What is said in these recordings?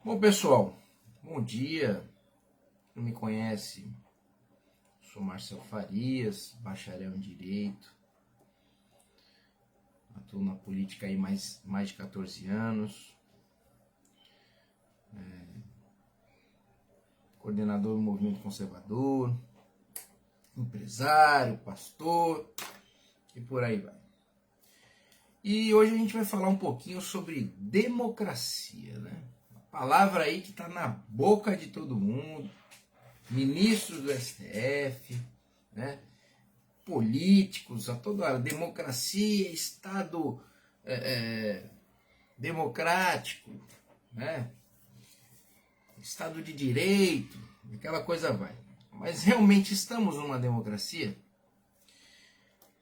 Bom, pessoal, bom dia. Não me conhece? Sou Marcel Farias, bacharel em Direito. Atuo na política aí mais de 14 anos. Coordenador do Movimento Conservador, empresário, pastor e por aí vai. E hoje a gente vai falar um pouquinho sobre democracia, né? Uma palavra aí que está na boca de todo mundo, ministros do STF, né? Políticos, a toda hora, democracia, Estado democrático, né? Estado de direito, aquela coisa vai. Mas realmente estamos numa democracia?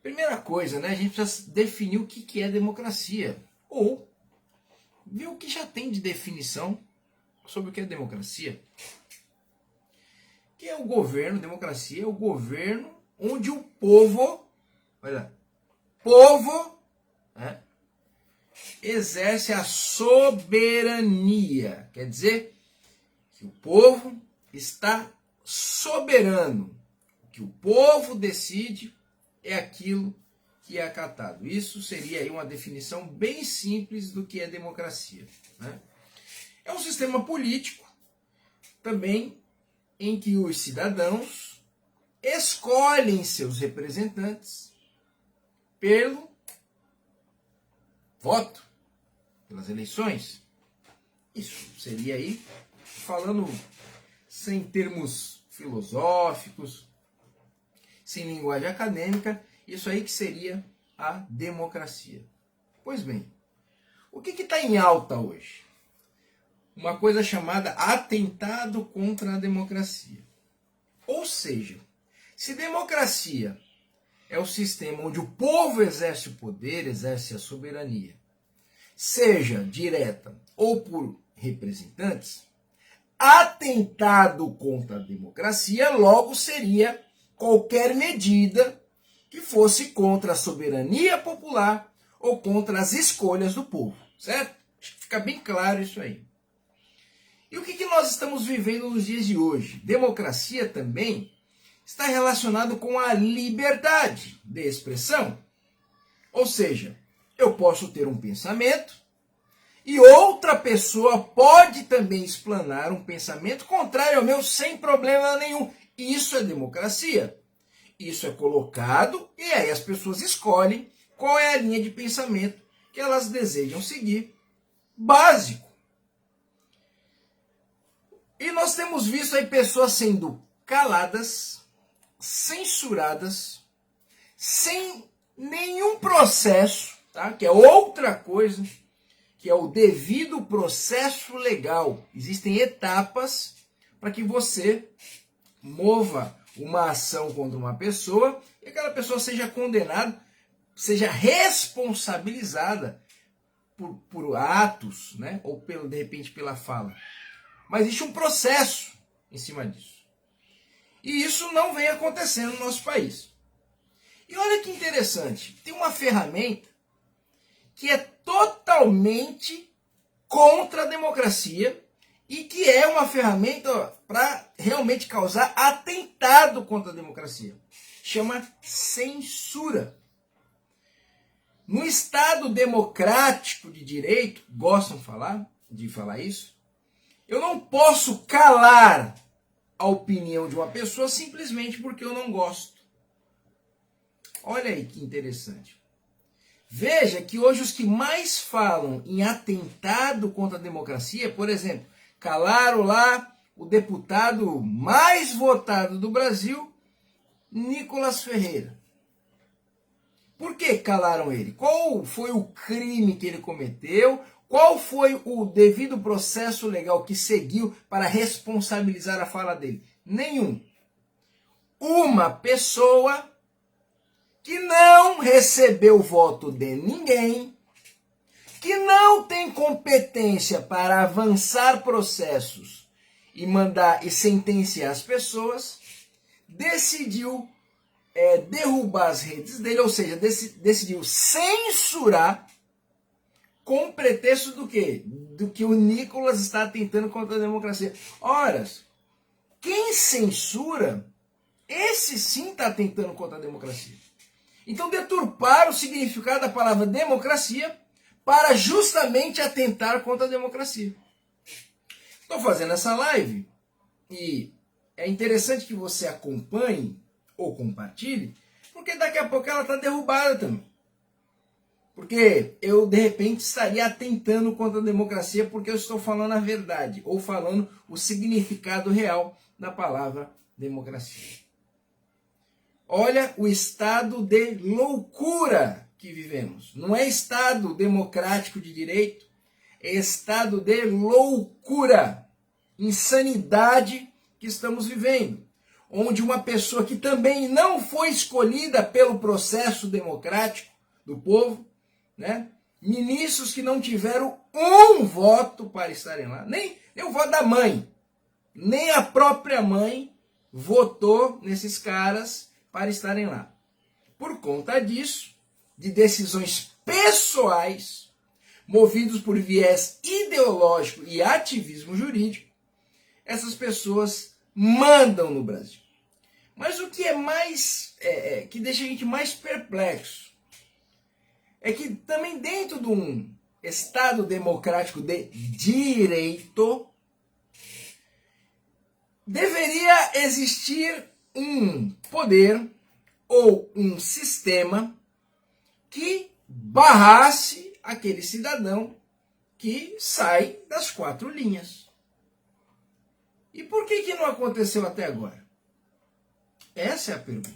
Primeira coisa, né? A gente precisa definir o que é democracia. Ou ver o que já tem de definição sobre o que é democracia. Que é o governo, democracia é o governo onde o povo, né, exerce a soberania. Quer dizer que o povo está soberano. O que o povo decide é aquilo que é acatado. Isso seria aí uma definição bem simples do que é democracia, né? É um sistema político também em que os cidadãos escolhem seus representantes pelo voto, pelas eleições. Isso seria aí, falando sem termos filosóficos, sem linguagem acadêmica, isso aí que seria a democracia. Pois bem, o que está em alta hoje? Uma coisa chamada atentado contra a democracia. Ou seja, se democracia é o sistema onde o povo exerce o poder, exerce a soberania, seja direta ou por representantes, atentado contra a democracia logo seria qualquer medida que fosse contra a soberania popular ou contra as escolhas do povo, certo? Acho que fica bem claro isso aí. E o que nós estamos vivendo nos dias de hoje? Democracia também está relacionado com a liberdade de expressão. Ou seja, eu posso ter um pensamento e outra pessoa pode também explanar um pensamento contrário ao meu sem problema nenhum. Isso é democracia. Isso é colocado e aí as pessoas escolhem qual é a linha de pensamento que elas desejam seguir. Básico. E nós temos visto aí pessoas sendo caladas, censuradas, sem nenhum processo, tá? Que é outra coisa, que é o devido processo legal. Existem etapas para que você mova uma ação contra uma pessoa e aquela pessoa seja condenada, seja responsabilizada por atos, né? Ou de repente pela fala. Mas existe um processo em cima disso. E isso não vem acontecendo no nosso país. E olha que interessante, tem uma ferramenta que é totalmente contra a democracia e que é uma ferramenta para realmente causar atentado contra a democracia. Chama censura. No Estado democrático de direito, gostam de falar isso, eu não posso calar a opinião de uma pessoa simplesmente porque eu não gosto. Olha aí que interessante. Veja que hoje os que mais falam em atentado contra a democracia, por exemplo, calaram lá o deputado mais votado do Brasil, Nicolas Ferreira. Por que calaram ele? Qual foi o crime que ele cometeu? Qual foi o devido processo legal que seguiu para responsabilizar a fala dele? Nenhum. Uma pessoa que não recebeu o voto de ninguém, que não tem competência para avançar processos e mandar e sentenciar as pessoas, decidiu derrubar as redes dele, ou seja, decidiu censurar com pretexto do quê? do que o Nicolas está tentando contra a democracia. Ora, quem censura, esse sim está tentando contra a democracia. Então deturpar o significado da palavra democracia para justamente atentar contra a democracia. Estou fazendo essa live e é interessante que você acompanhe ou compartilhe, porque daqui a pouco ela está derrubada também. Porque eu, de repente, estaria atentando contra a democracia porque eu estou falando a verdade, ou falando o significado real da palavra democracia. Olha o estado de loucura que vivemos. Não é estado democrático de direito, é estado de loucura, insanidade que estamos vivendo. Onde uma pessoa que também não foi escolhida pelo processo democrático do povo, né? Ministros que não tiveram um voto para estarem lá, nem o voto da mãe, nem a própria mãe votou nesses caras para estarem lá. Por conta disso, de decisões pessoais, movidos por viés ideológico e ativismo jurídico, essas pessoas mandam no Brasil. Mas o que é mais, que deixa a gente mais perplexo, é que também dentro de um Estado democrático de direito, deveria existir um poder ou um sistema que barrasse aquele cidadão que sai das 4 linhas. E por que não aconteceu até agora? Essa é a pergunta.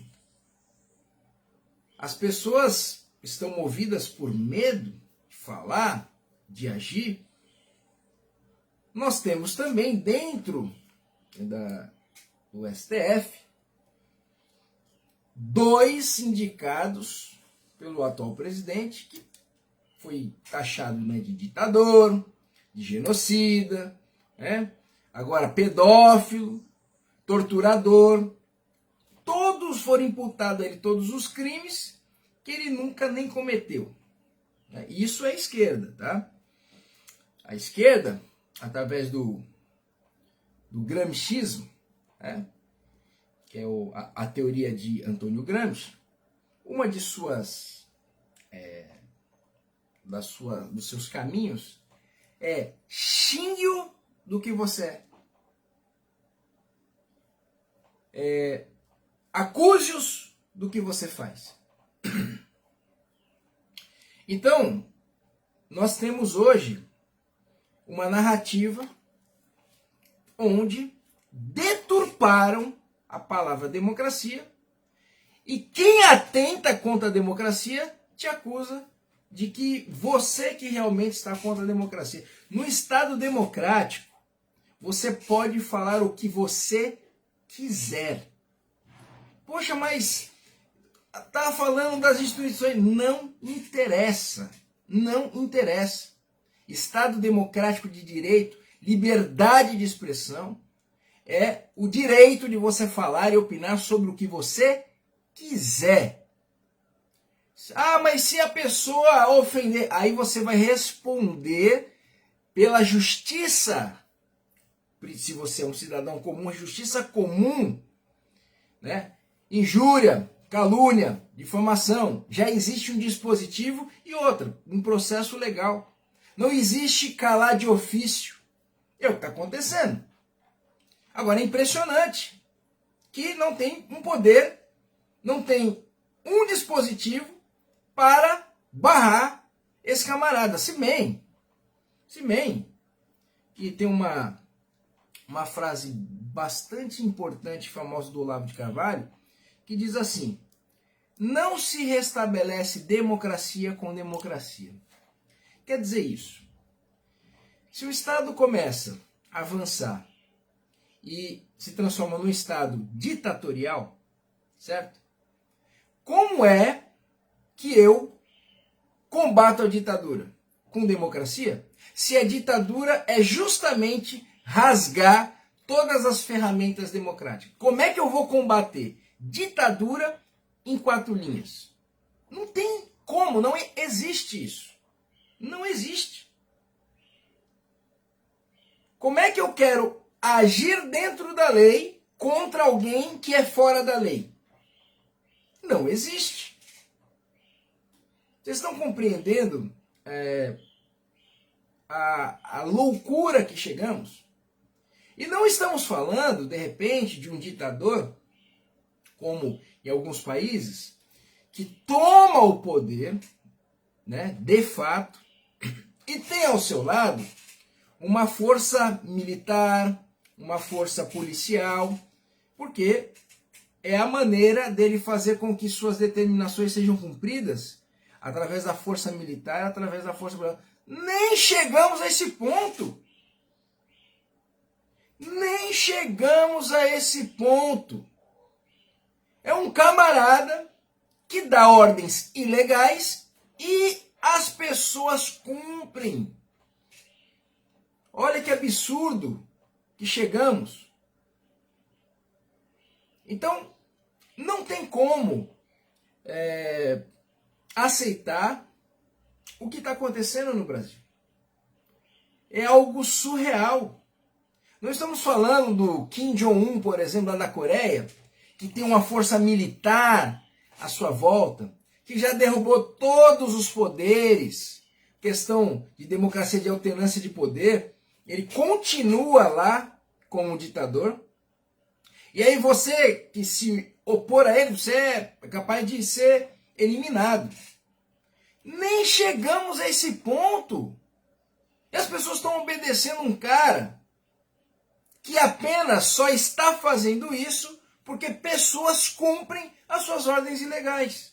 As pessoas estão movidas por medo de falar, de agir. Nós temos também dentro do STF 2 indicados pelo atual presidente que foi taxado, né, de ditador, de genocida, né? Agora pedófilo, torturador. Todos foram imputados a ele todos os crimes que ele nunca nem cometeu. Isso é a esquerda, tá? A esquerda, através do gramscismo, né? Que é a teoria de Antônio Gramsci, uma de dos seus caminhos é xingue-o do que você é. Acuse-os do que você faz. Então, nós temos hoje uma narrativa onde deturparam a palavra democracia e quem atenta contra a democracia te acusa de que você que realmente está contra a democracia. No Estado democrático, você pode falar o que você quiser. Poxa, mas tá falando das instituições. Não interessa. Não interessa. Estado democrático de direito, liberdade de expressão, é o direito de você falar e opinar sobre o que você quiser. Ah, mas se a pessoa ofender, aí você vai responder pela justiça. Se você é um cidadão comum, a justiça comum, né? Injúria, calúnia, difamação, já existe um dispositivo e outra, um processo legal. Não existe calar de ofício. É o que está acontecendo. Agora é impressionante que não tem um poder, não tem um dispositivo para barrar esse camarada. Se bem que tem uma frase bastante importante e famosa do Olavo de Carvalho, que diz assim: não se restabelece democracia com democracia. Quer dizer isso. Se o Estado começa a avançar e se transforma num Estado ditatorial, certo? Como é que eu combato a ditadura? Com democracia? Se a ditadura é justamente rasgar todas as ferramentas democráticas. Como é que eu vou combater ditadura em 4 linhas? Não tem como, não existe isso. Não existe. Como é que eu quero agir dentro da lei contra alguém que é fora da lei? Não existe. Vocês estão compreendendo a loucura que chegamos? E não estamos falando, de repente, de um ditador, como em alguns países, que toma o poder, né, de fato, e tem ao seu lado uma força militar, uma força policial, porque é a maneira dele fazer com que suas determinações sejam cumpridas através da força militar, através da força policial. Nem chegamos a esse ponto. Nem chegamos a esse ponto. É um camarada que dá ordens ilegais e as pessoas cumprem. Olha que absurdo que chegamos. Então, não tem como aceitar o que está acontecendo no Brasil. É algo surreal. Nós estamos falando do Kim Jong-un, por exemplo, lá da Coreia, que tem uma força militar à sua volta, que já derrubou todos os poderes, questão de democracia, de alternância de poder, ele continua lá como ditador. E aí você que se opor a ele, você é capaz de ser eliminado. Nem chegamos a esse ponto. E as pessoas estão obedecendo um cara que apenas só está fazendo isso porque pessoas cumprem as suas ordens ilegais.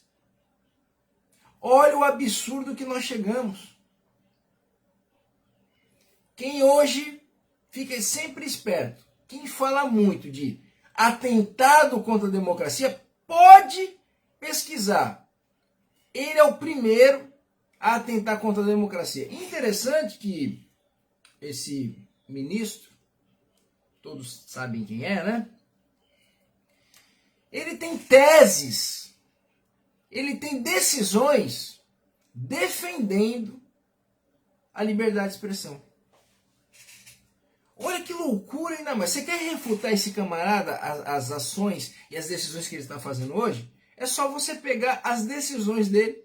Olha o absurdo que nós chegamos. Quem hoje fica sempre esperto, quem fala muito de atentado contra a democracia, pode pesquisar. Ele é o primeiro a atentar contra a democracia. Interessante que esse ministro, todos sabem quem é, né? Ele tem teses, ele tem decisões defendendo a liberdade de expressão. Olha que loucura ainda mais. Você quer refutar esse camarada, as ações e as decisões que ele está fazendo hoje? É só você pegar as decisões dele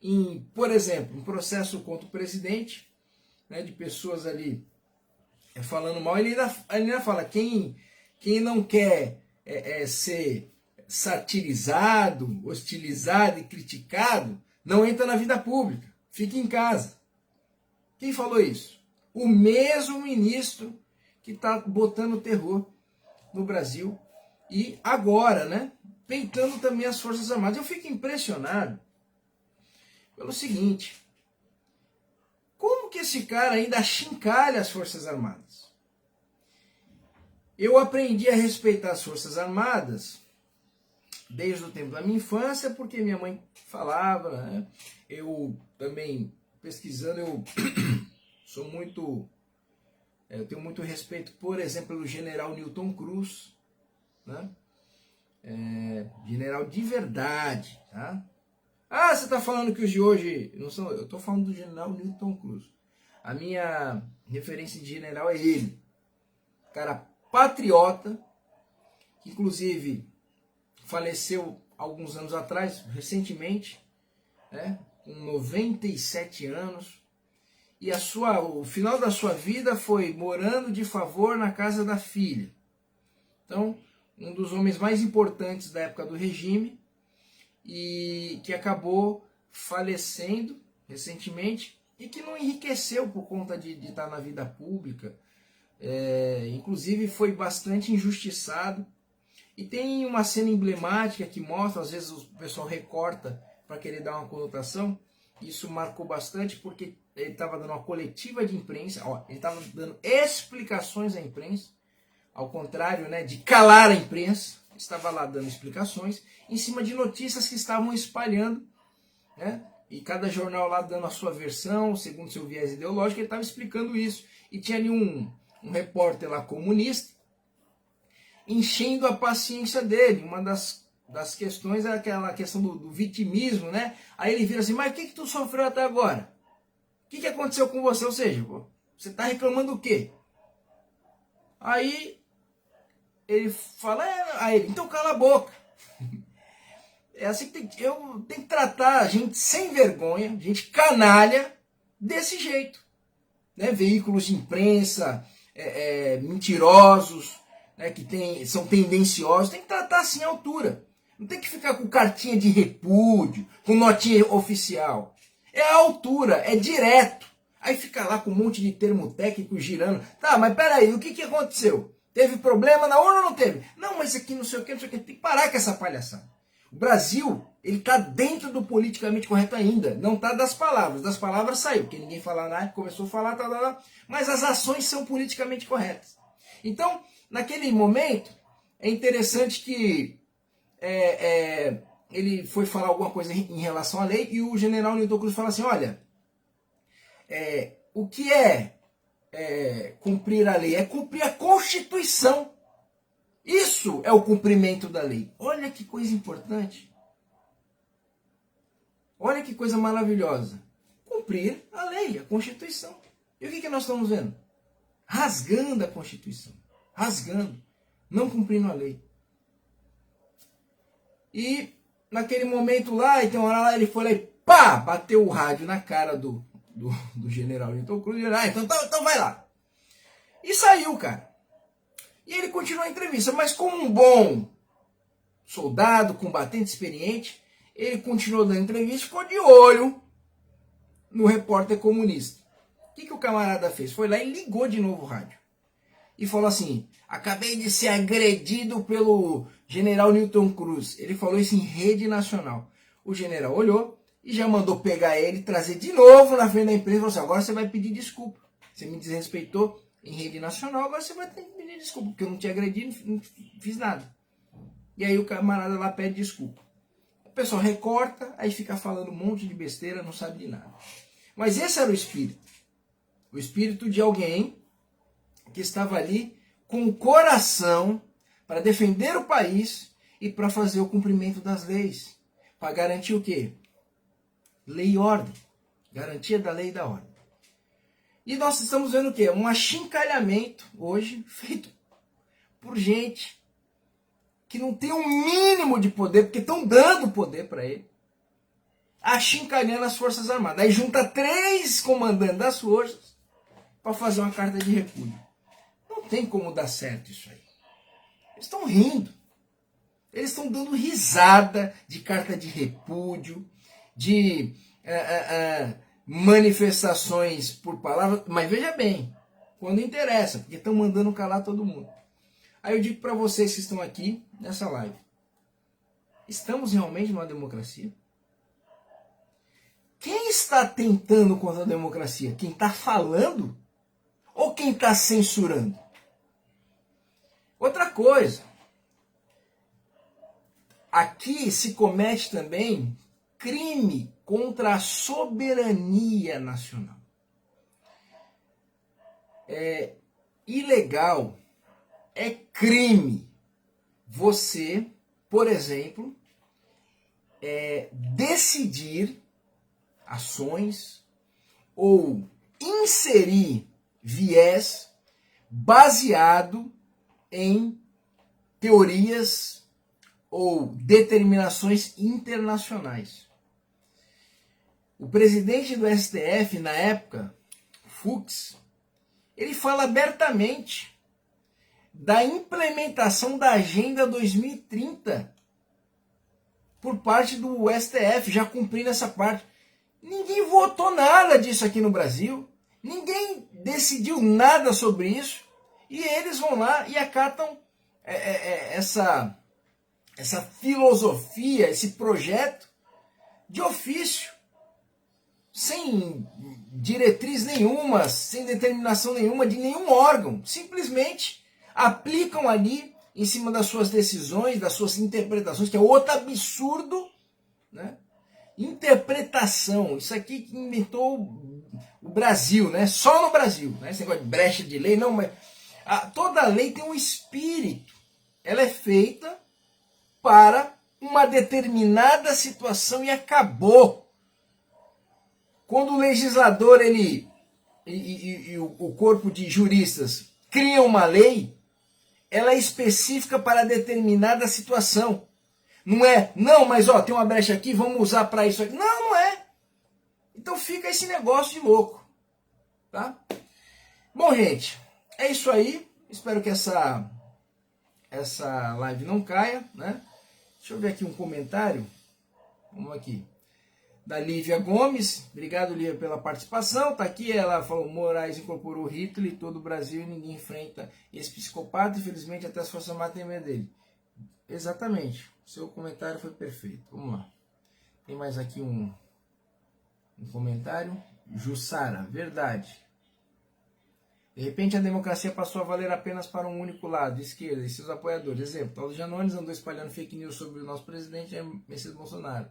em, por exemplo, um processo contra o presidente, né, de pessoas ali falando mal. Ele ainda fala, quem não quer ser satirizado, hostilizado e criticado, não entra na vida pública, fica em casa. Quem falou isso? O mesmo ministro que está botando terror no Brasil e agora, né, peitando também as Forças Armadas. Eu fico impressionado pelo seguinte: como que esse cara ainda achincalha as Forças Armadas? Eu aprendi a respeitar as Forças Armadas desde o tempo da minha infância, porque minha mãe falava, né? Eu também, pesquisando, eu sou muito... Eu tenho muito respeito, por exemplo, pelo general Newton Cruz, né? General de verdade, tá? Ah, você está falando que os de hoje não são... Eu estou falando do general Newton Cruz. A minha referência de general é ele. Cara patriota, que inclusive faleceu alguns anos atrás, recentemente, né? Com 97 anos. E o final da sua vida foi morando de favor na casa da filha. Então, um dos homens mais importantes da época do regime, e que acabou falecendo recentemente e que não enriqueceu por conta de estar na vida pública. Inclusive foi bastante injustiçado. E tem uma cena emblemática que mostra, às vezes o pessoal recorta para querer dar uma conotação. Isso marcou bastante porque ele estava dando uma coletiva de imprensa, ele estava dando explicações à imprensa, ao contrário, né, de calar a imprensa, estava lá dando explicações em cima de notícias que estavam espalhando, né, e cada jornal lá dando a sua versão, segundo seu viés ideológico, ele estava explicando isso. E tinha ali um repórter lá comunista, enchendo a paciência dele. Uma das questões é aquela questão do vitimismo, né? Aí ele vira assim, mas o que tu sofreu até agora? O que aconteceu com você? Ou seja, pô, você está reclamando o quê? Aí ele fala, então cala a boca. É assim que eu tenho que tratar a gente sem vergonha, gente canalha, desse jeito. Né? Veículos de imprensa mentirosos, né? Que são tendenciosos, tem que tratar assim à altura. Não tem que ficar com cartinha de repúdio, com notinha oficial. É a altura, é direto. Aí fica lá com um monte de termo técnico girando. Tá, mas peraí, o que aconteceu? Teve problema na urna ou não teve? Não, mas aqui não sei o que, não sei o que. Tem que parar com essa palhaçada. O Brasil, ele está dentro do politicamente correto ainda. Não está das palavras. Das palavras saiu, porque ninguém fala nada, começou a falar, mas as ações são politicamente corretas. Então, naquele momento, é interessante que ele foi falar alguma coisa em relação à lei e o general Newton Cruz fala assim, olha, o que é cumprir a lei? É cumprir a Constituição. Isso é o cumprimento da lei. Olha que coisa importante. Olha que coisa maravilhosa. Cumprir a lei, a Constituição. E o que nós estamos vendo? Rasgando a Constituição. Rasgando. Não cumprindo a lei. E naquele momento lá, então lá ele foi lá e pá! Bateu o rádio na cara do general Newton Cruz. Então vai lá. E saiu, cara. E ele continuou a entrevista, mas como um bom soldado, combatente experiente, ele continuou dando entrevista e ficou de olho no repórter comunista. O que o camarada fez? Foi lá e ligou de novo o rádio. E falou assim, acabei de ser agredido pelo general Newton Cruz. Ele falou isso em rede nacional. O general olhou e já mandou pegar ele, trazer de novo na frente da imprensa e falou assim, agora você vai pedir desculpa. Você me desrespeitou em rede nacional, agora você vai ter que pedir desculpa, porque eu não te agredi, não fiz nada. E aí o camarada lá pede desculpa. O pessoal recorta, aí fica falando um monte de besteira, não sabe de nada. Mas esse era o espírito. O espírito de alguém que estava ali com o coração para defender o país e para fazer o cumprimento das leis. Para garantir o quê? Lei e ordem. Garantia da lei e da ordem. E nós estamos vendo o quê? Um achincalhamento hoje feito por gente que não tem um mínimo de poder, porque estão dando poder para ele, achincalhando as Forças Armadas. Aí junta 3 comandantes das forças para fazer uma carta de repúdio. Não tem como dar certo isso aí. Eles estão rindo. Eles estão dando risada de carta de repúdio, de manifestações por palavras, mas veja bem, quando interessa, porque estão mandando calar todo mundo. Aí eu digo para vocês que estão aqui nessa live, estamos realmente numa democracia? Quem está tentando contra a democracia? Quem está falando ou quem está censurando? Outra coisa, aqui se comete também crime contra a soberania nacional. É ilegal, é crime você, por exemplo, decidir ações ou inserir viés baseado em teorias ou determinações internacionais. O presidente do STF, na época, Fux, ele fala abertamente da implementação da Agenda 2030 por parte do STF, já cumprindo essa parte. Ninguém votou nada disso aqui no Brasil, ninguém decidiu nada sobre isso, e eles vão lá e acatam essa filosofia, esse projeto de ofício, sem diretriz nenhuma, sem determinação nenhuma de nenhum órgão. Simplesmente aplicam ali em cima das suas decisões, das suas interpretações, que é outro absurdo, né? Interpretação, isso aqui que inventou o Brasil, né? Só no Brasil, né? Esse negócio de brecha de lei, não, mas toda lei tem um espírito. Ela é feita para uma determinada situação e acabou. Quando o legislador e o corpo de juristas cria uma lei, ela é específica para determinada situação. Não é, não, mas ó, tem uma brecha aqui, vamos usar para isso aqui. Não, não é. Então fica esse negócio de louco. Tá? Bom, gente, é isso aí. Espero que essa live não caia, né? Deixa eu ver aqui um comentário. Vamos aqui. Da Lívia Gomes. Obrigado, Lívia, pela participação. Tá aqui, ela falou: Moraes incorporou Hitler em todo o Brasil e ninguém enfrenta esse psicopata. Infelizmente, até as Forças Armadas têm medo dele. Exatamente. Seu comentário foi perfeito. Vamos lá. Tem mais aqui um comentário. Jussara, verdade. De repente a democracia passou a valer apenas para um único lado, esquerda, e seus apoiadores. Exemplo, Paulo Janones andou espalhando fake news sobre o nosso presidente, Messias Bolsonaro.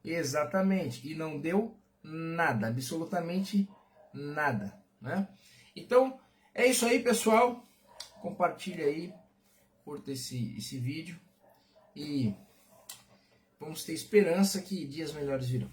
Exatamente. E não deu nada, absolutamente nada. Né? Então, é isso aí, pessoal. Compartilha aí, curta esse vídeo. E vamos ter esperança que dias melhores virão.